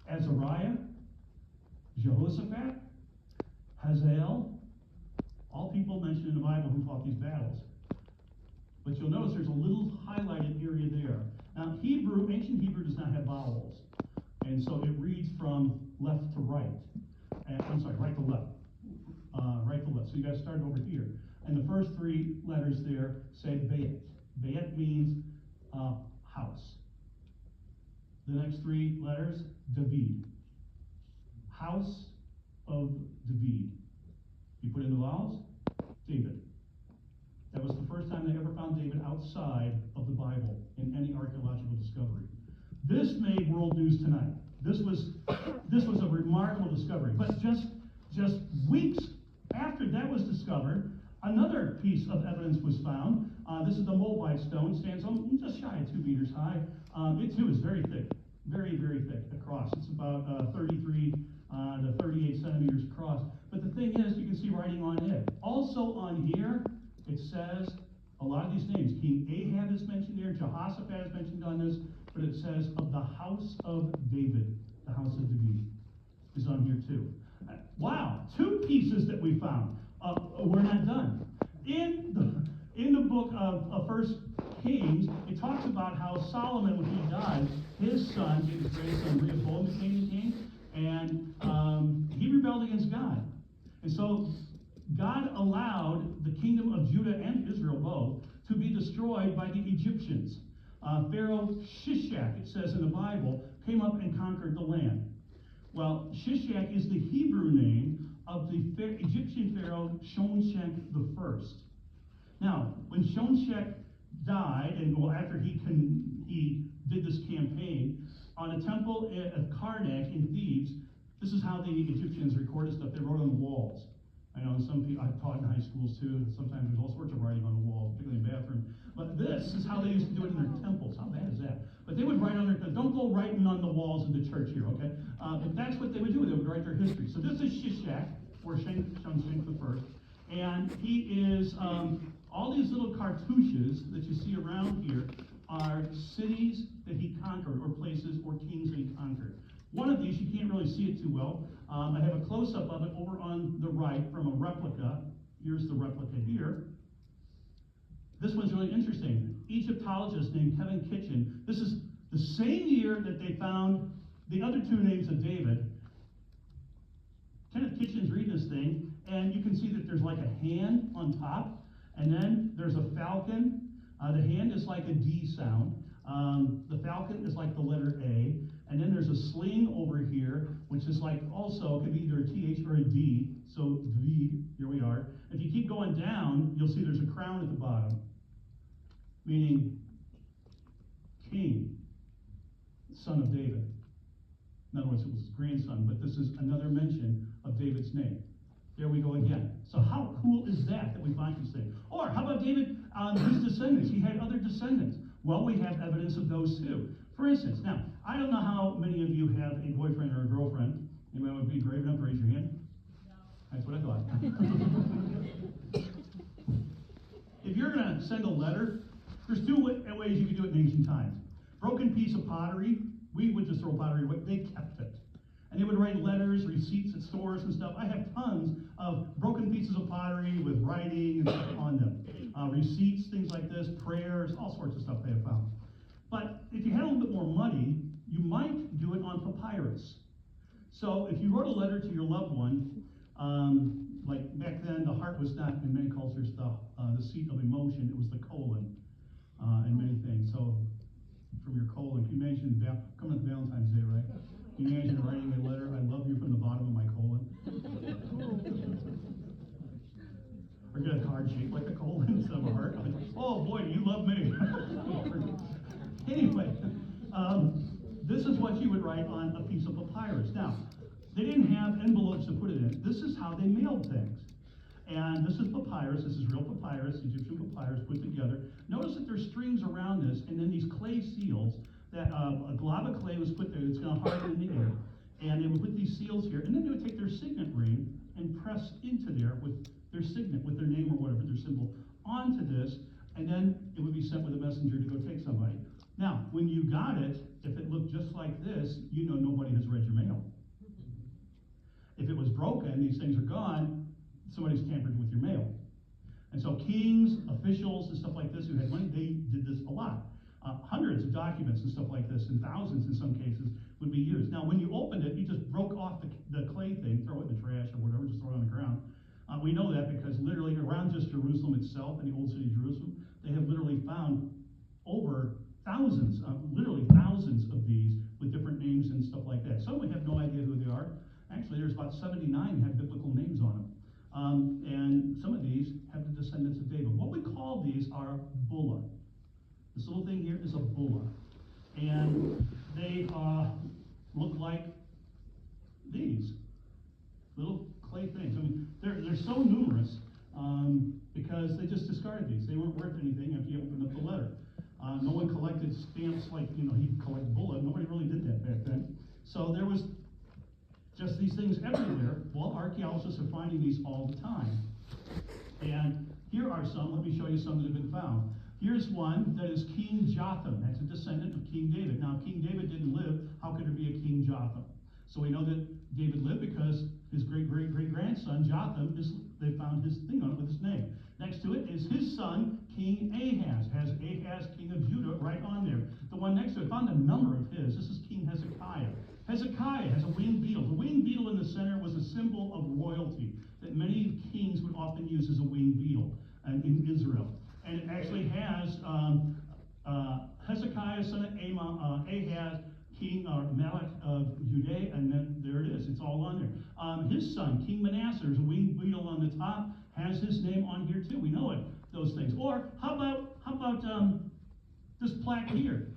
Azariah, Jehoshaphat, Hazael, all people mentioned in the Bible who fought these battles. But you'll notice there's a little highlighted area there. Now, ancient Hebrew does not have vowels, and so it reads from left to right. Right to left. Right to left. So you guys start over here. And the first 3 letters there say Bayet. Bayet means house. The next 3 letters, David. House of David. You put in the vowels, David. That was the first time they ever found David outside of the Bible in any archaeological discovery. This made world news tonight. This was a remarkable discovery. But just weeks after that was discovered, another piece of evidence was found. This is the Moabite stone, stands just shy of 2 meters high. It too is very thick, very, very thick across. It's about 33 to 38 centimeters across. But the thing is, you can see writing on it. Also on here, it says A lot of these names, King Ahab is mentioned there, Jehoshaphat is mentioned on this, but it says of the house of David, the house of David is on here too. Wow, 2 pieces that we found. We're not done. In the book of First Kings, it talks about how Solomon, when he died, his son, his grandson Rehoboam, became king, and he rebelled against God. And so God allowed the kingdom of Judah and Israel both to be destroyed by the Egyptians. Pharaoh Shishak, it says in the Bible, came up and conquered the land. Well, Shishak is the Hebrew name of the Egyptian pharaoh Shonshek I. Now, when Shonshek died, and after he did this campaign, on a temple of Karnak in Thebes, this is how the Egyptians recorded stuff. They wrote on the walls. I know some people, I've taught in high schools too, sometimes there's all sorts of writing on the walls, particularly in the bathroom. But this is how they used to do it in their temples. How bad is that? But they would write on their, don't go writing on the walls of the church here, okay? But that's what they would do. They would write their history. So this is Shishak, or Shonshek I, and he is, all these little cartouches that you see around here are cities that he conquered, or places, or kings that he conquered. One of these, you can't really see it too well. I have a close-up of it over on the right from a replica. Here's the replica here. This one's really interesting. Egyptologist named Kevin Kitchen. This is the same year that they found the other 2 names of David. Kenneth Kitchen's reading this thing, and you can see that there's like a hand on top, and then there's a falcon. The hand is like a D sound. The falcon is like the letter A. And then there's a sling over here, which is like also, could be either a TH or a D. So David, here we are. If you keep going down, you'll see there's a crown at the bottom, meaning king, son of David. In other words, it was his grandson, but this is another mention of David's name. There we go again. So how cool is that we find this thing? Or how about David, his descendants? He had other descendants. Well, we have evidence of those too. For instance, now, I don't know how many of you have a boyfriend or a girlfriend. Anyone would be brave enough to raise your hand? No. That's what I thought. If you're going to send a letter, there's 2 ways you can do it in ancient times. Broken piece of pottery, we would just throw pottery away. They kept it. And they would write letters, receipts at stores and stuff. I have tons of broken pieces of pottery with writing and stuff on them. Receipts, things like this, prayers, all sorts of stuff they have found. But if you had a little bit more money, you might do it on papyrus. So if you wrote a letter to your loved one, like back then, the heart was not, in many cultures, the seat of emotion. It was the colon in many things. So from your colon, can you imagine, coming up to Valentine's Day, right? Can you imagine writing a letter, I love you from the bottom of my colon? Or get a card shaped like a colon instead of a heart. Oh boy, do you love me. Anyway, this is what you would write on a piece of papyrus. Now, they didn't have envelopes to put it in. This is how they mailed things. And this is papyrus. This is real papyrus, Egyptian papyrus put together. Notice that there's strings around this, and then these clay seals that a glob of clay was put there that's going to harden in the air. And they would put these seals here, and then they would take their signet ring and press into there with their signet, with their name or whatever, their symbol, onto this, and then it would be sent with a messenger to go take somebody. Now, when you got it, if it looked just like this, you know nobody has read your mail. If it was broken, these things are gone, somebody's tampered with your mail. And so kings, officials, and stuff like this who had money, they did this a lot. Hundreds of documents and stuff like this, and thousands in some cases, would be used. Now, when you opened it, you just broke off the clay thing, throw it in the trash or whatever, just throw it on the ground. We know that because literally around just Jerusalem itself, in the old city of Jerusalem, they have literally found over thousands, literally thousands of these with different names and stuff like that. Some we have no idea who they are. Actually, there's about 79 have biblical names on them. And some of these have the descendants of David. What we call these are bulla. This little thing here is a bulla. And they look like these little clay things. I mean, they're so numerous because they just discarded these. They weren't worth anything after you opened up the letter. No one collected stamps like, he'd collect bulla. Nobody really did that back then. So there was just these things everywhere. Well, archaeologists are finding these all the time. And Here are some. Let me show you some that have been found. Here's one that is King Jotham. That's a descendant of King David. Now, King David didn't live. How could there be a King Jotham? So we know that David lived because his great-great-great-grandson, Jotham, they found his thing on it with his name. Next to it is his son, King Ahaz. Has Ahaz, king of Judah, right on there. The one next to it, found a number of his. This is King Hezekiah. Hezekiah has a winged beetle. The winged beetle in the center was a symbol of royalty that many kings would often use as a winged beetle in Israel. And it actually has Hezekiah, son of Ahaz, King Malach of Judea, and then there it is. It's all on there. His son, King Manasseh, there's a winged beetle on the top, has his name on here too. We know it, those things. Or how about this plaque here?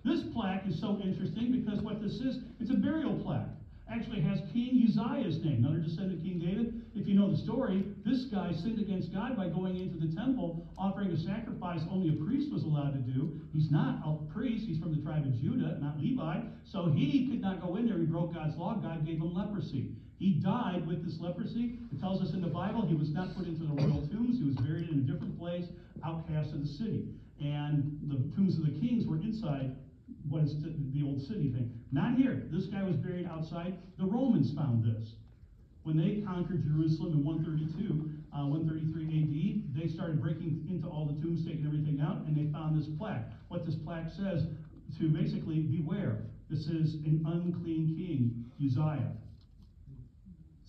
This plaque is so interesting because what this is, it's a burial plaque. Actually has King Uzziah's name, another descendant of King David. If you know the story, this guy sinned against God by going into the temple, offering a sacrifice only a priest was allowed to do. He's not a priest, he's from the tribe of Judah, not Levi, so he could not go in there. He broke God's law. God gave him leprosy. He died with this leprosy. It tells us in the Bible he was not put into the royal tombs. He was buried in a different place, outcast of the city. And the tombs of the kings were inside what is the old city thing. Not here. This guy was buried outside. The Romans found this. When they conquered Jerusalem in 133 AD, they started breaking into all the tombs, taking everything out, and they found this plaque. What this plaque says, to basically beware. This is an unclean king, Uzziah.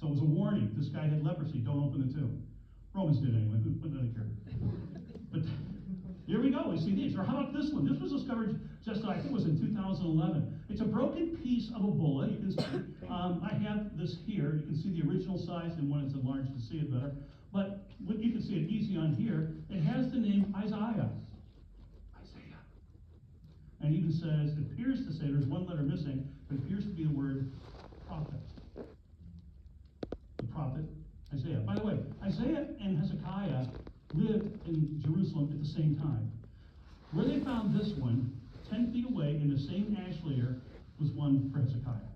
So it was a warning. This guy had leprosy. Don't open the tomb. Romans did anyway. What did I care? But here we go. We see these. Or how about this one? This was discovered just, I think it was in 2011. It's a broken piece of a bulla. You can see, I have this here. You can see the original size, and when it's enlarged to see it better. But you can see it easy on here. It has the name Isaiah. Isaiah. And it even says, it appears to say, there's one letter missing, but it appears to be the word prophet. The prophet Isaiah. By the way, Isaiah and Hezekiah lived in Jerusalem at the same time. Where they found this one, 10 feet away in the same ash layer, was one for Hezekiah.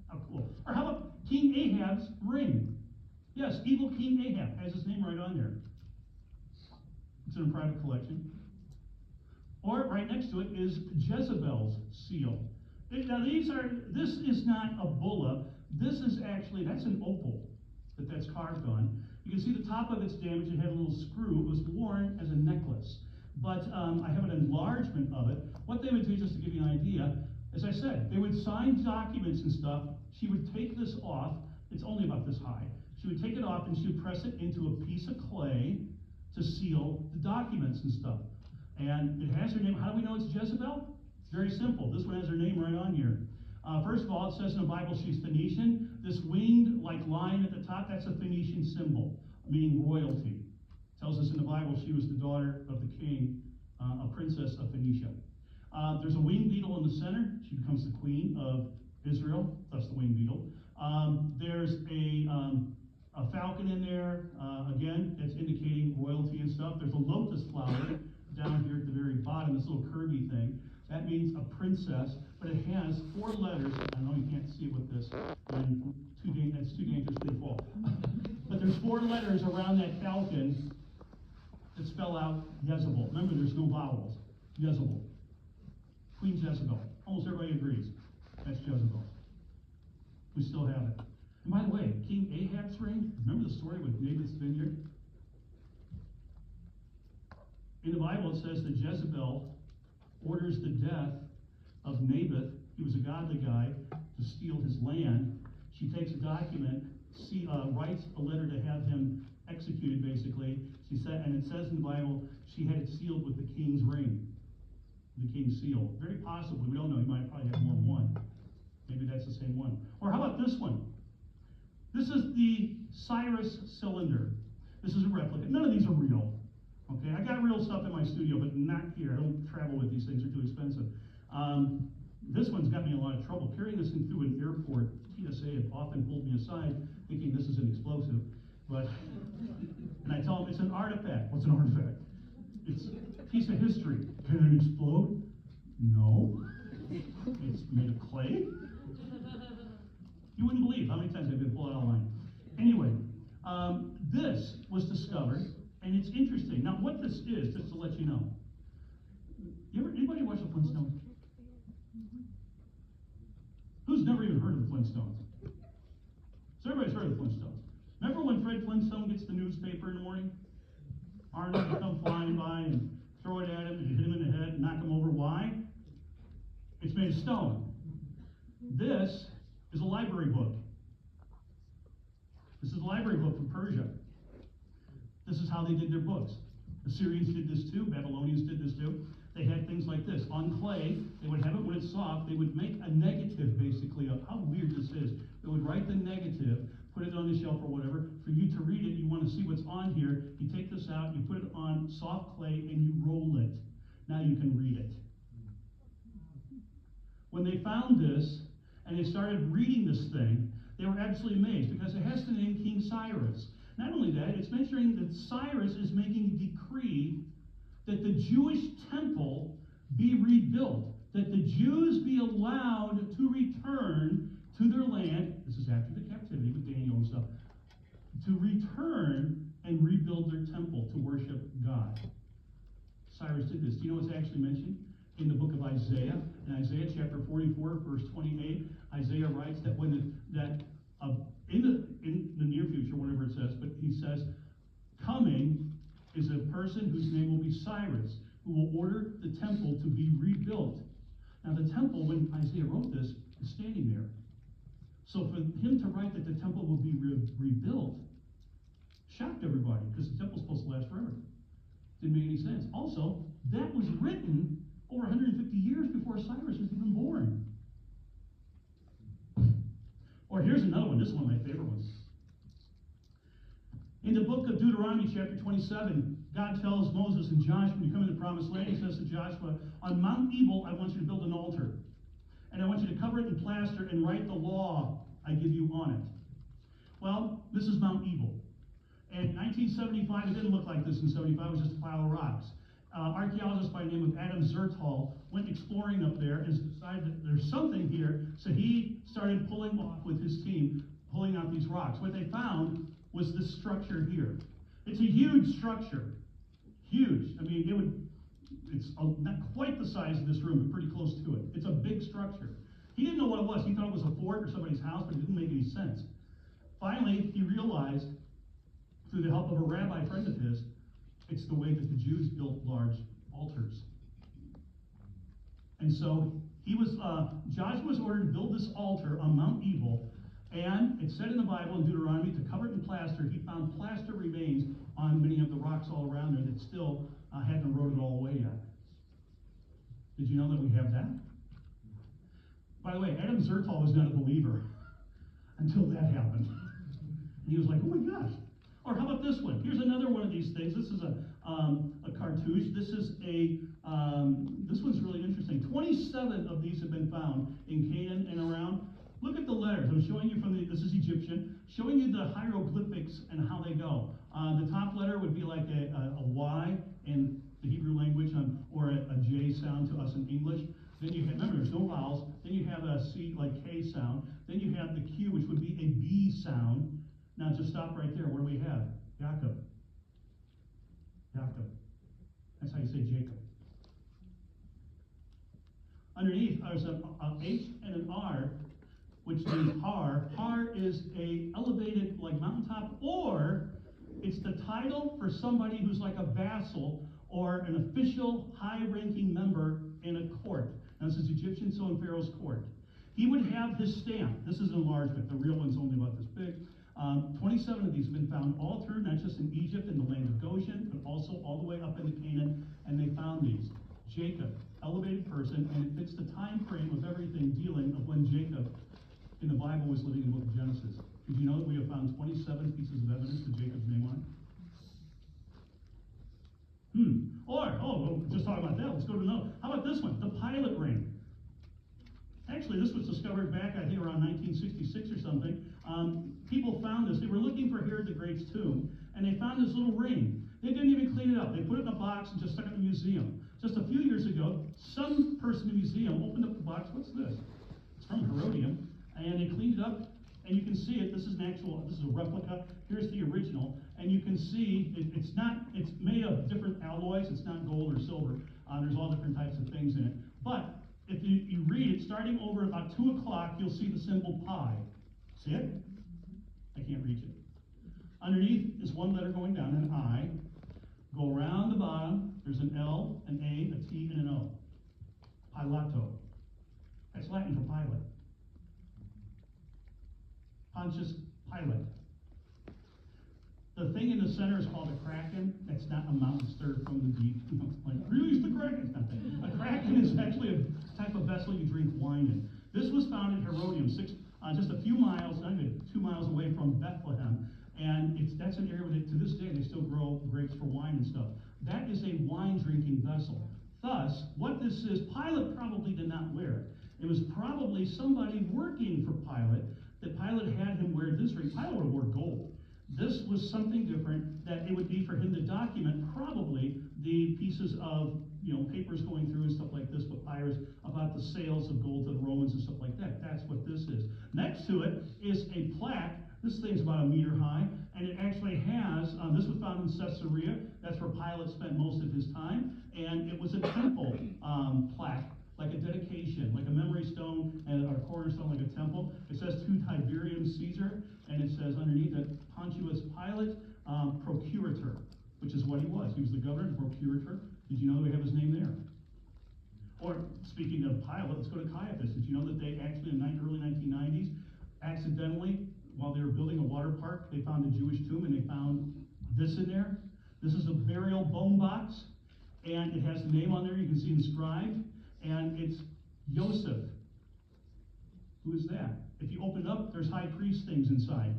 How cool. Or how about King Ahab's ring? Yes, evil King Ahab has his name right on there. It's in a private collection. Or right next to it is Jezebel's seal. Now this is not a bulla. This is actually, that's an opal that's carved on. You can see the top of it's damaged. It had a little screw. It was worn as a necklace. But I have an enlargement of it. What they would do, just to give you an idea, as I said, they would sign documents and stuff. She would take this off. It's only about this high. She would take it off and she would press it into a piece of clay to seal the documents and stuff. And it has her name. How do we know it's Jezebel? It's very simple. This one has her name right on here. First of all, it says in the Bible she's Phoenician. This winged like lion at the top, that's a Phoenician symbol, meaning royalty. It tells us in the Bible she was the daughter of the king, a princess of Phoenicia. There's a winged beetle in the center. She becomes the queen of Israel, thus the winged beetle. There's a falcon in there, again, that's indicating royalty and stuff. There's a lotus flower down here at the very bottom, this little curvy thing. That means a princess, but it has 4 letters. I know you can't see it with this, and it's too dangerous to fall. But there's 4 letters around that falcon that spell out Jezebel. Remember, there's no vowels. Jezebel. Queen Jezebel. Almost everybody agrees. That's Jezebel. We still have it. And by the way, King Ahab's ring, remember the story with Naboth's vineyard? In the Bible, it says that Jezebel orders the death of Naboth. He was a godly guy, to steal his land. She takes a document, writes a letter to have him executed, basically. She said, and it says in the Bible, she had it sealed with the king's ring, the king's seal. Very possibly, we don't know, he might probably have more than one. Maybe that's the same one. Or how about this one? This is the Cyrus cylinder. This is a replica. None of these are real. Okay, I got real stuff in my studio, but not here. I don't travel with these things; they're too expensive. This one's got me in a lot of trouble. Carrying this thing through an airport, TSA had often pulled me aside, thinking this is an explosive. And I tell them it's an artifact. What's an artifact? It's a piece of history. Can it explode? No. It's made of clay. You wouldn't believe how many times I've been pulled out of line. Anyway, This was discovered, and it's interesting. Now, what this is, just to let you know, anybody watch the Flintstones? Who's never even heard of the Flintstones? So everybody's heard of the Flintstones. Remember when Fred Flintstone gets the newspaper in the morning? Arnold would come flying by and throw it at him and hit him in the head and knock him over. Why? It's made of stone. This is a library book. This is a library book from Persia. This is how they did their books. Assyrians did this too. Babylonians did this too. They had things like this. On clay, they would have it when it's soft. They would make a negative, basically, of how weird this is. They would write the negative, put it on the shelf or whatever. For you to read it, you want to see what's on here. You take this out, you put it on soft clay, and you roll it. Now you can read it. When they found this, and they started reading this thing, they were absolutely amazed, because it has the name King Cyrus. Not only that, it's mentioning that Cyrus is making a decree that the Jewish temple be rebuilt, that the Jews be allowed to return to their land. This is after the captivity with Daniel and stuff. To return and rebuild their temple to worship God. Cyrus did this. Do you know what's actually mentioned in the book of Isaiah? In Isaiah chapter 44, verse 28, Isaiah writes that in the near future, whatever it says, but he says, coming is a person whose name will be Cyrus, who will order the temple to be rebuilt. Now the temple, when Isaiah wrote this, is standing there. So for him to write that the temple will be rebuilt shocked everybody, because the temple's supposed to last forever. Didn't make any sense. Also, that was written over 150 years before Cyrus was even born. Or here's another one. This is one of my favorite ones. In the book of Deuteronomy, chapter 27, God tells Moses and Joshua, when you come into the promised land, he says to Joshua, on Mount Ebal, I want you to build an altar. And I want you to cover it in plaster and write the law I give you on it. Well, this is Mount Ebal. In 1975, it didn't look like this in 75, it was just a pile of rocks. Archaeologist by the name of Adam Zertal went exploring up there and decided that there's something here, so he started pulling off with his team, pulling out these rocks. What they found was this structure here. It's a huge structure. Huge. I mean, it's not quite the size of this room, but pretty close to it. It's a big structure. He didn't know what it was. He thought it was a fort or somebody's house, but it didn't make any sense. Finally, he realized, through the help of a rabbi friend of his, it's the way that the Jews built large altars. And so Joshua was ordered to build this altar on Mount Ebal, and it said in the Bible in Deuteronomy to cover it in plaster. He found plaster remains on many of the rocks all around there that still hadn't eroded all the way yet. Did you know that we have that? By the way, Adam Zertal was not a believer until that happened. And he was like, oh my gosh. Or how about this one? Here's another one of these things. This is a cartouche. This is this one's really interesting. 27 of these have been found in Canaan and around. Look at the letters. I'm showing you this is Egyptian, showing you the hieroglyphics and how they go. The top letter would be like a Y in the Hebrew language, or a J sound to us in English. Then you have, remember, there's no vowels. Then you have a C, like K sound. Then you have the Q, which would be a B sound. Now just stop right there. What do we have? Jacob. Jacob. That's how you say Jacob. Underneath, there's an H and an R, which means Har. Har is a elevated, like mountaintop, or it's the title for somebody who's like a vassal or an official high-ranking member in a court. Now this is Egyptian, so in Pharaoh's court. He would have his stamp. This is an enlargement. The real one's only about this big. 27 of these have been found all through, not just in Egypt and the land of Goshen, but also all the way up into Canaan, and they found these. Jacob, elevated person, and it fits the time frame of everything dealing of when Jacob in the Bible was living in the book of Genesis. Did you know that we have found 27 pieces of evidence with Jacob's name on it? Just talking about that, let's go to another. How about this one? The Pilate ring. Actually, this was discovered back, I think, around 1966 or something. People found this. They were looking for Herod the Great's tomb, and they found this little ring. They didn't even clean it up. They put it in a box and just stuck it in the museum. Just a few years ago, some person in the museum opened up the box. What's this? It's from Herodium. And they cleaned it up, and you can see it. This is a replica. Here's the original, and you can see it's made of different alloys. It's not gold or silver. There's all different types of things in it. But if you read it, starting over about 2 o'clock, you'll see the symbol pi. See it? I can't reach it. Underneath is one letter going down, an I. Go around the bottom, there's an L, an A, a T, and an O. Pilato. That's Latin for pilot. Pontius Pilate. The thing in the center is called a kraken. That's not a mountain stirred from the deep. Like, release the kraken. It's not that. A kraken is actually a type of vessel you drink wine in. This was found in Herodium, just a few miles, not even 2 miles away from Bethlehem. And that's an area where to this day they still grow grapes for wine and stuff. That is a wine drinking vessel. Thus, what this is, Pilate probably did not wear it. It was probably somebody working for Pilate, that Pilate had him wear this ring. Pilate would have wore gold. This was something different, that it would be for him to document probably the pieces of papers going through and stuff like this, papyrus, about the sales of gold to the Romans and stuff like that. That's what this is. Next to it is a plaque. This thing's about 1 meter high, and it actually has, this was found in Caesarea. That's where Pilate spent most of his time, and it was a temple plaque, like a dedication, like a memory stone, and a cornerstone like a temple. It says to Tiberium Caesar, and it says underneath it, Pontius Pilate, procurator, which is what he was. He was the governor, the procurator. Did you know that we have his name there? Or, speaking of Pilate, let's go to Caiaphas. Did you know that they actually, in the early 1990s, accidentally, while they were building a water park, they found a Jewish tomb, and they found this in there? This is a burial bone box, and it has the name on there. You can see inscribed, and it's Joseph. Who is that? If you open it up, there's high priest things inside,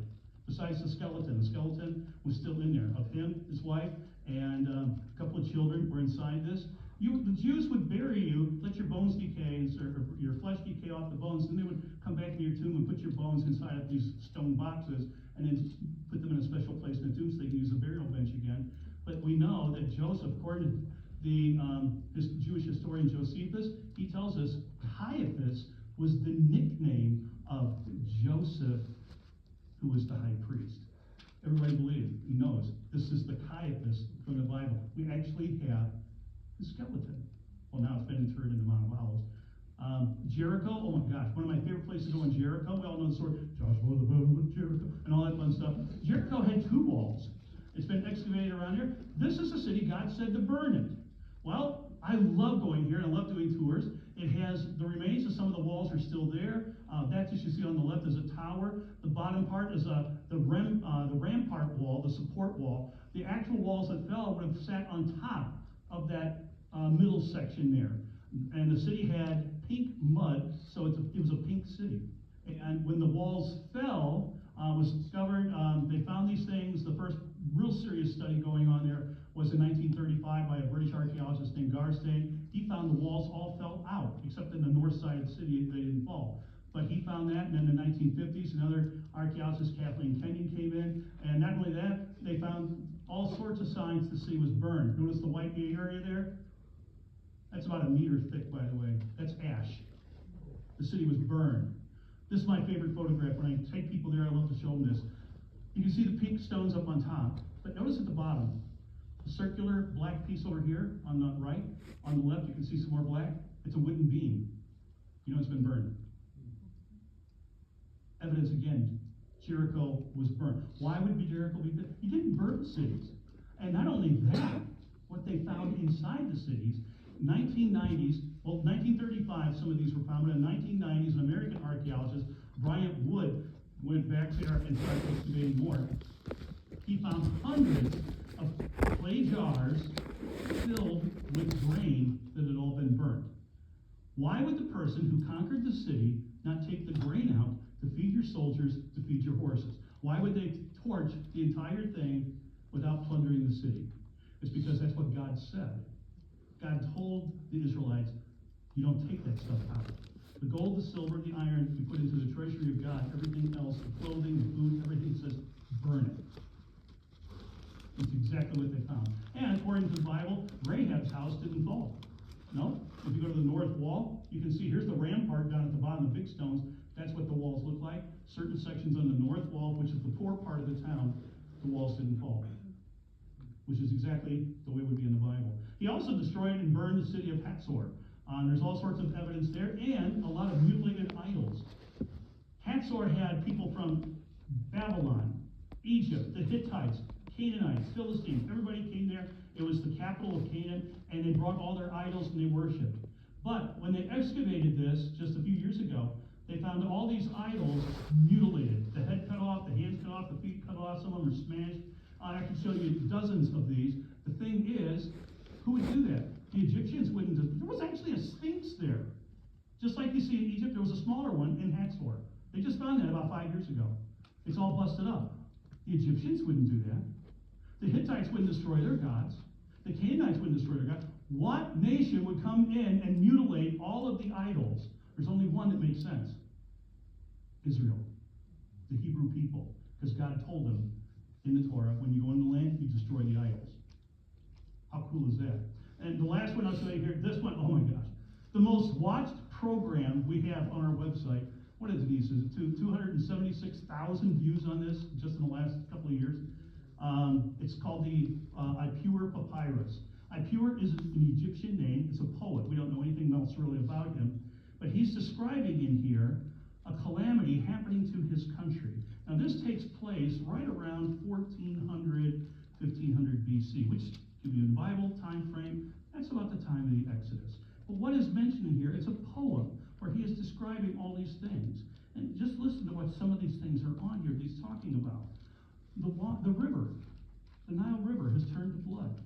besides the skeleton. The skeleton was still in there, of him, his wife, and a couple of children were inside this. The Jews would bury you, let your bones decay, or your flesh decay off the bones, and they would come back to your tomb and put your bones inside of these stone boxes, and then put them in a special place in the tomb so they can use a burial bench again. But we know that Joseph, according to this Jewish historian Josephus, he tells us Caiaphas was the nickname of Joseph, who was the high priest. Everybody knows this is the Caiaphas from the Bible. We actually have the skeleton. Well, now it's been interred in the Mount of Olives. Jericho, oh my gosh, one of my favorite places to go in Jericho. We all know the story, Joshua the battle with Jericho, and all that fun stuff. Jericho had 2 walls. It's been excavated around here. This is a city God said to burn it. Well, I love going here, and I love doing tours. It has the remains of some of the walls are still there. That you see on the left is a tower. The bottom part is the rampart wall, the support wall. The actual walls that fell would have sat on top of that middle section there. And the city had pink mud, so it was a pink city. And when the walls fell, was discovered, they found these things. The first real serious study going on there was in 1935 by a British archaeologist named Garstang. He found the walls all fell out, except in the north side of the city, they didn't fall. But he found that, and then in the 1950s, another archaeologist, Kathleen Kenyon, came in, and not only that, they found all sorts of signs the city was burned. Notice the white area there? That's about 1 meter thick, by the way. That's ash. The city was burned. This is my favorite photograph. When I take people there, I love to show them this. You can see the pink stones up on top, but notice at the bottom, the circular black piece over here on the right. On the left, you can see some more black. It's a wooden beam. You know it's been burned. Evidence again, Jericho was burned. Why would Jericho be burned? He didn't burn cities. And not only that, what they found inside the cities, 1990s, well, 1935, some of these were found, but in the 1990s, an American archaeologist, Bryant Wood, went back there and started excavating more. He found hundreds of clay jars filled with grain that had all been burnt. Why would the person who conquered the city not take the grain out to feed your soldiers, to feed your horses? Why would they torch the entire thing without plundering the city? It's because that's what God said. God told the Israelites, you don't take that stuff out. The gold, the silver, the iron, you put into the treasury of God. Everything else, the clothing, the food, everything says, burn it. It's exactly what they found. And according to the Bible, Rahab's house didn't fall. No? If you go to the north north wall. You can see here's the rampart down at the bottom, the big stones. That's what the walls look like. Certain sections on the north wall, which is the poor part of the town, the walls didn't fall, which is exactly the way it would be in the Bible. He also destroyed and burned the city of Hatzor. There's all sorts of evidence there, and a lot of mutilated idols. Hatzor had people from Babylon, Egypt, the Hittites, Canaanites, Philistines. Everybody came there. It was the capital of Canaan, and they brought all their idols and they worshipped. But when they excavated this just a few years ago, they found all these idols mutilated. The head cut off, the hands cut off, the feet cut off, some of them are smashed. I can show you dozens of these. The thing is, who would do that? The Egyptians wouldn't do. There was actually a sphinx there. Just like you see in Egypt, there was a smaller one in Hatzor. They just found that about 5 years ago. It's all busted up. The Egyptians wouldn't do that. The Hittites wouldn't destroy their gods. The Canaanites wouldn't destroy their gods. What nation would come in and mutilate all of the idols? There's only one that makes sense. Israel. The Hebrew people. Because God told them in the Torah, when you go into the land, you destroy the idols. How cool is that? And the last one I'll show you here, this one, oh my gosh. The most watched program we have on our website, what is it, Denise? Is it 276,000 views on this just in the last couple of years? It's called the Ipuwer Papyrus. Ipuwer is an Egyptian name. It's a poet. We don't know anything else really about him. But he's describing in here a calamity happening to his country. Now this takes place right around 1400, 1500 BC, which gives you the Bible time frame. That's about the time of the Exodus. But what is mentioned in here, it's a poem where he is describing all these things. And just listen to what some of these things are on here that he's talking about. The river, the Nile River, has turned to blood.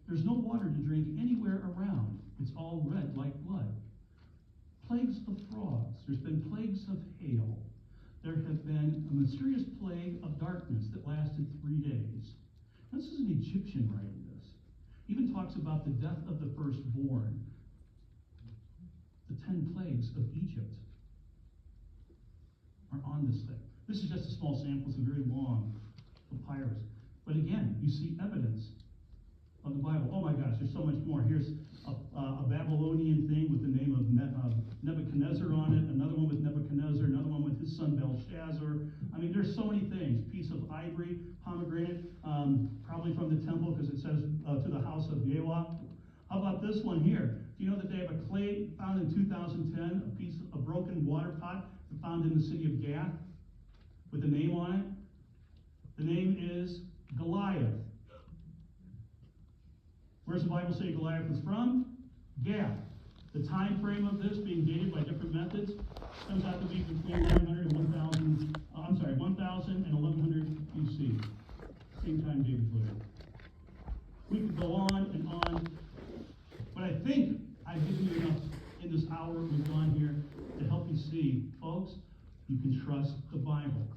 There's no water to drink anywhere around. It's all red like blood. Plagues of frogs. There's been plagues of hail. There have been a mysterious plague of darkness that lasted 3 days. This is an Egyptian writing this. Even talks about the death of the firstborn. The 10 plagues of Egypt are on this thing. This is just a small sample. It's a very long papyrus. But again, you see evidence of the Bible. Oh my gosh, there's so much more. Here's a Babylonian thing with the name of Nebuchadnezzar on it, another one with Nebuchadnezzar, another one with his son Belshazzar. I mean, there's so many things. Piece of ivory, pomegranate, probably from the temple because it says to the house of Yahweh. How about this one here? Do you know that they have a clay found in 2010, a broken water pot found in the city of Gath with a name on it? The name is Goliath. Where's the Bible say Goliath was from? Gath. The time frame of this being dated by different methods comes out to be between 900 and 1000 and 1100 BC. Same time David lived. We could go on and on, but I think I've given you enough in this hour we've gone here to help you see, folks, you can trust the Bible.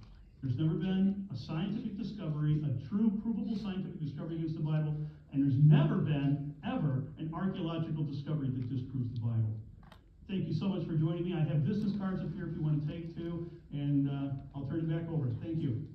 There's never been a scientific discovery, a true provable scientific discovery against the Bible, and there's never been, ever, an archaeological discovery that disproves the Bible. Thank you so much for joining me. I have business cards up here if you want to take too, and I'll turn it back over. Thank you.